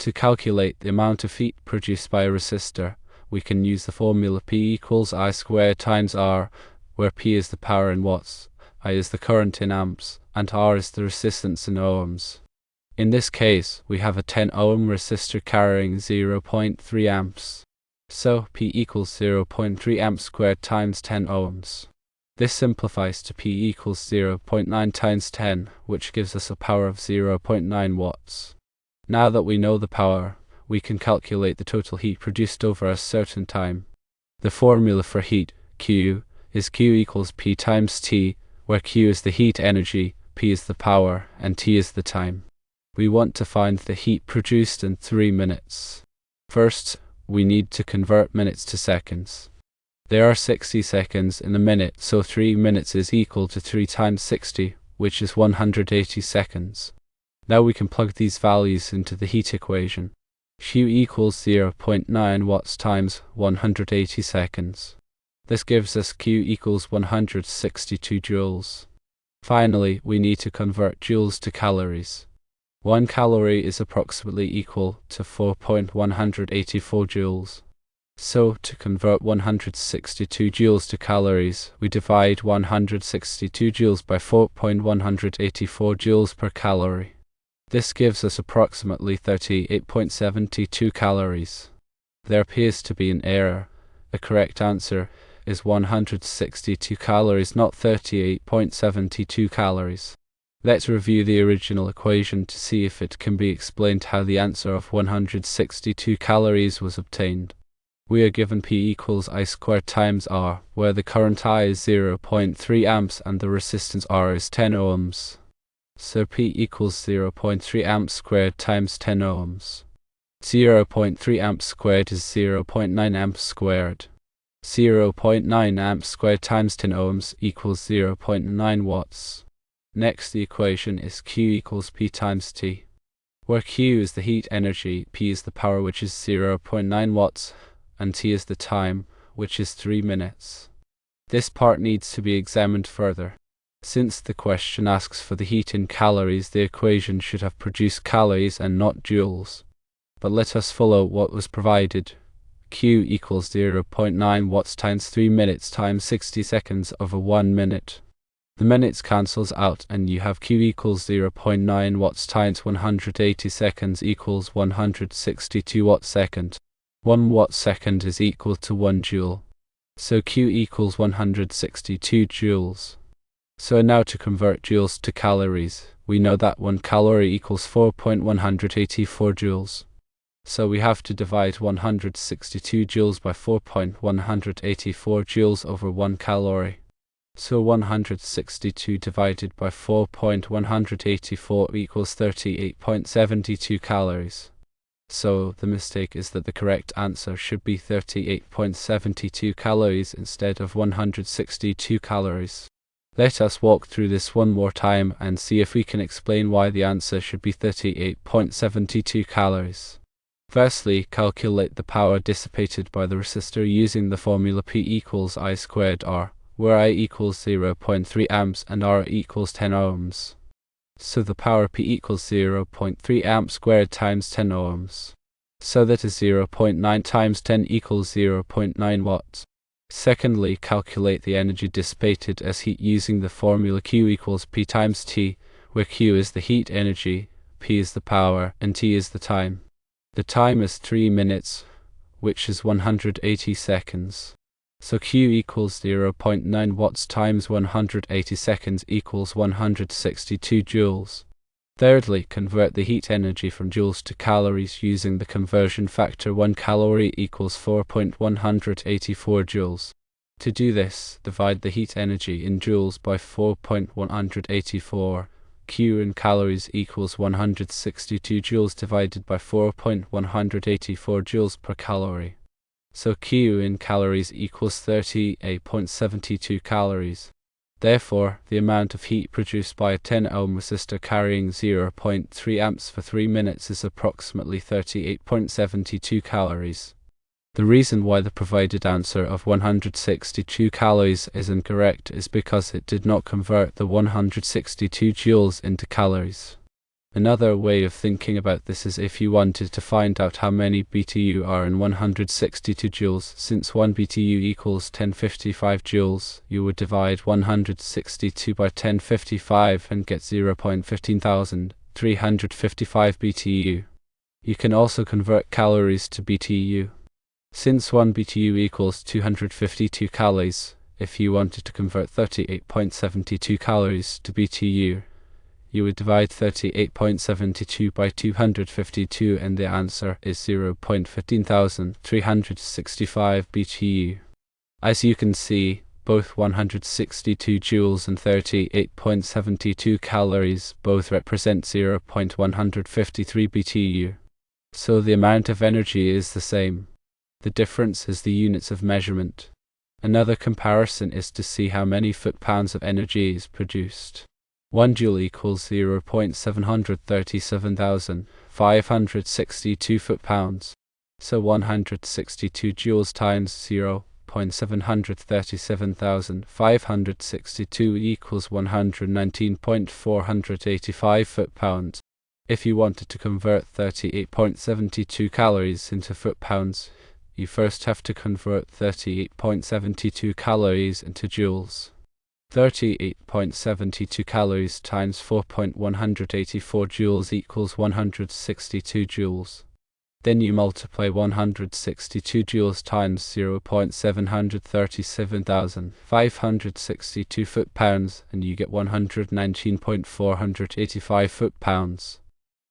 To calculate the amount of heat produced by a resistor, we can use the formula P equals I squared times R, where P is the power in watts, I is the current in amps, and R is the resistance in ohms. In this case, we have a 10 ohm resistor carrying 0.3 amps. So P equals 0.3 amps squared times 10 ohms. This simplifies to P equals 0.9 times 10, which gives us a power of 0.9 watts. Now that we know the power, we can calculate the total heat produced over a certain time. The formula for heat, Q, is Q equals P times T, where Q is the heat energy, P is the power, and T is the time. We want to find the heat produced in 3 minutes. First, we need to convert minutes to seconds. There are 60 seconds in a minute, so 3 minutes is equal to 3 times 60, which is 180 seconds. Now we can plug these values into the heat equation. Q equals 0.9 watts times 180 seconds. This gives us Q equals 162 joules. Finally, we need to convert joules to calories. 1 calorie is approximately equal to 4.184 joules. So, to convert 162 joules to calories, we divide 162 joules by 4.184 joules per calorie. This gives us approximately 38.72 calories. There appears to be an error. The correct answer is 162 calories, not 38.72 calories. Let's review the original equation to see if it can be explained how the answer of 162 calories was obtained. We are given P equals I squared times R, where the current I is 0.3 amps and the resistance R is 10 ohms. So P equals 0.3 amps squared times 10 ohms. 0.3 amps squared is 0.9 amps squared. 0.9 amps squared times 10 ohms equals 0.9 watts. Next, the equation is Q equals P times T, where Q is the heat energy, P is the power, which is 0.9 watts, and T is the time, which is 3 minutes. This part needs to be examined further. Since the question asks for the heat in calories, the equation should have produced calories and not joules. But let us follow what was provided. Q equals 0.9 watts times 3 minutes times 60 seconds over 1 minute. The minutes cancels out and you have Q equals 0.9 watts times 180 seconds equals 162 watt second. 1 watt second is equal to 1 joule. So Q equals 162 joules. So now to convert joules to calories, we know that 1 calorie equals 4.184 joules. So we have to divide 162 joules by 4.184 joules over 1 calorie. So 162 divided by 4.184 equals 38.72 calories. So the mistake is that the correct answer should be 38.72 calories instead of 162 calories. Let us walk through this one more time and see if we can explain why the answer should be 38.72 calories. Firstly, calculate the power dissipated by the resistor using the formula P equals I squared R, where I equals 0.3 amps and R equals 10 ohms. So the power P equals 0.3 amps squared times 10 ohms. So that is 0.9 times 10 equals 0.9 watts. Secondly, calculate the energy dissipated as heat using the formula Q equals P times T, where Q is the heat energy, P is the power, and T is the time. The time is 3 minutes, which is 180 seconds. So Q equals 0.9 watts times 180 seconds equals 162 joules. Thirdly, convert the heat energy from joules to calories using the conversion factor 1 calorie equals 4.184 joules. To do this, divide the heat energy in joules by 4.184. Q in calories equals 162 joules divided by 4.184 joules per calorie. So Q in calories equals 38.72 calories. Therefore, the amount of heat produced by a 10 ohm resistor carrying 0.3 amps for 3 minutes is approximately 38.72 calories. The reason why the provided answer of 162 calories is incorrect is because it did not convert the 162 joules into calories. Another way of thinking about this is if you wanted to find out how many BTU are in 162 joules, since 1 BTU equals 1055 joules, you would divide 162 by 1055 and get 0.15355 BTU. You can also convert calories to BTU. Since 1 BTU equals 252 calories, if you wanted to convert 38.72 calories to BTU, you would divide 38.72 by 252 and the answer is 0.15365 BTU. As you can see, both 162 joules and 38.72 calories both represent 0.153 BTU. So the amount of energy is the same. The difference is the units of measurement. Another comparison is to see how many foot-pounds of energy is produced. 1 joule equals 0.737,562 foot-pounds. So 162 joules times 0.737,562 equals 119.485 foot-pounds. If you wanted to convert 38.72 calories into foot-pounds, you first have to convert 38.72 calories into joules. 38.72 calories times 4.184 joules equals 162 joules. Then you multiply 162 joules times 0.737,562 foot-pounds and you get 119.485 foot-pounds.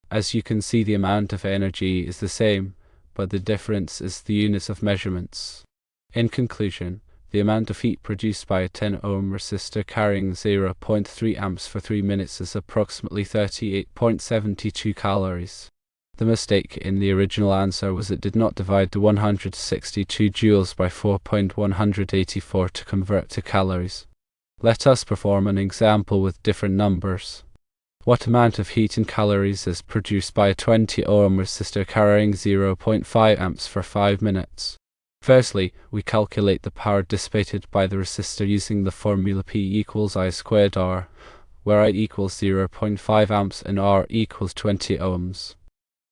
As you can see, the amount of energy is the same, but the difference is the units of measurements. In conclusion, the amount of heat produced by a 10 ohm resistor carrying 0.3 amps for 3 minutes is approximately 38.72 calories. The mistake in the original answer was it did not divide the 162 joules by 4.184 to convert to calories. Let us perform an example with different numbers. What amount of heat in calories is produced by a 20 ohm resistor carrying 0.5 amps for 5 minutes? Firstly, we calculate the power dissipated by the resistor using the formula P equals I squared R, where I equals 0.5 amps and R equals 20 ohms.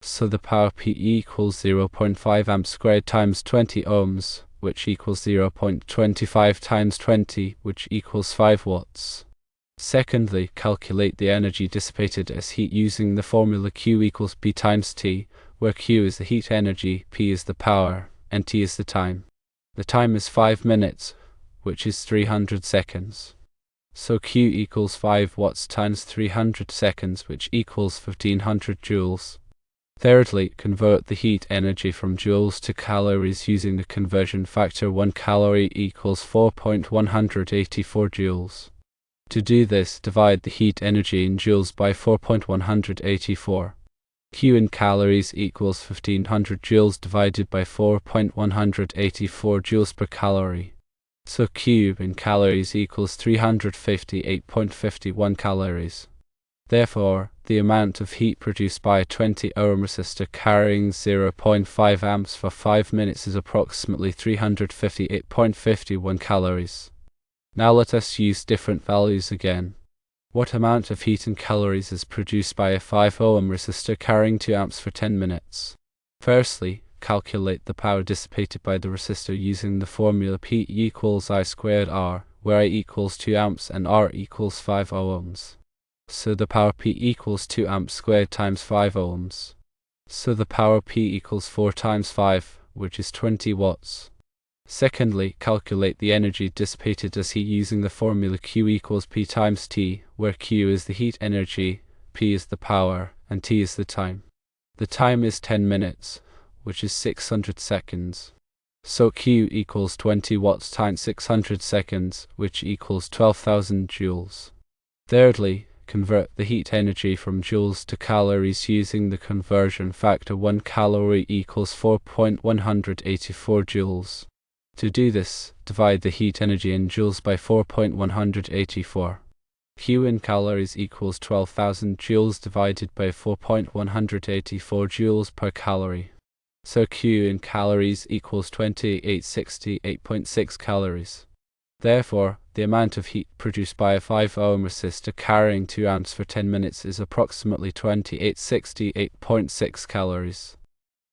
So the power P equals 0.5 amps squared times 20 ohms, which equals 0.25 times 20, which equals 5 watts. Secondly, calculate the energy dissipated as heat using the formula Q equals P times T, where Q is the heat energy, P is the power, and T is the time. The time is 5 minutes, which is 300 seconds. So Q equals 5 watts times 300 seconds, which equals 1500 joules. Thirdly, convert the heat energy from joules to calories using the conversion factor 1 calorie equals 4.184 joules. To do this, divide the heat energy in joules by 4.184. Q in calories equals 1500 joules divided by 4.184 joules per calorie. So Q in calories equals 358.51 calories. Therefore, the amount of heat produced by a 20 ohm resistor carrying 0.5 amps for 5 minutes is approximately 358.51 calories. Now let us use different values again. What amount of heat in calories is produced by a 5 ohm resistor carrying 2 amps for 10 minutes? Firstly, calculate the power dissipated by the resistor using the formula P equals I squared R, where I equals 2 amps and R equals 5 ohms. So the power P equals 2 amps squared times 5 ohms. So the power P equals 4 times 5, which is 20 watts. Secondly, calculate the energy dissipated as heat using the formula Q equals P times T, where Q is the heat energy, P is the power, and T is the time. The time is 10 minutes, which is 600 seconds. So Q equals 20 watts times 600 seconds, which equals 12,000 joules. Thirdly, convert the heat energy from joules to calories using the conversion factor 1 calorie equals 4.184 joules. To do this, divide the heat energy in joules by 4.184. Q in calories equals 12,000 joules divided by 4.184 joules per calorie. So Q in calories equals 2868.6 calories. Therefore, the amount of heat produced by a 5 ohm resistor carrying 2 amps for 10 minutes is approximately 2868.6 calories.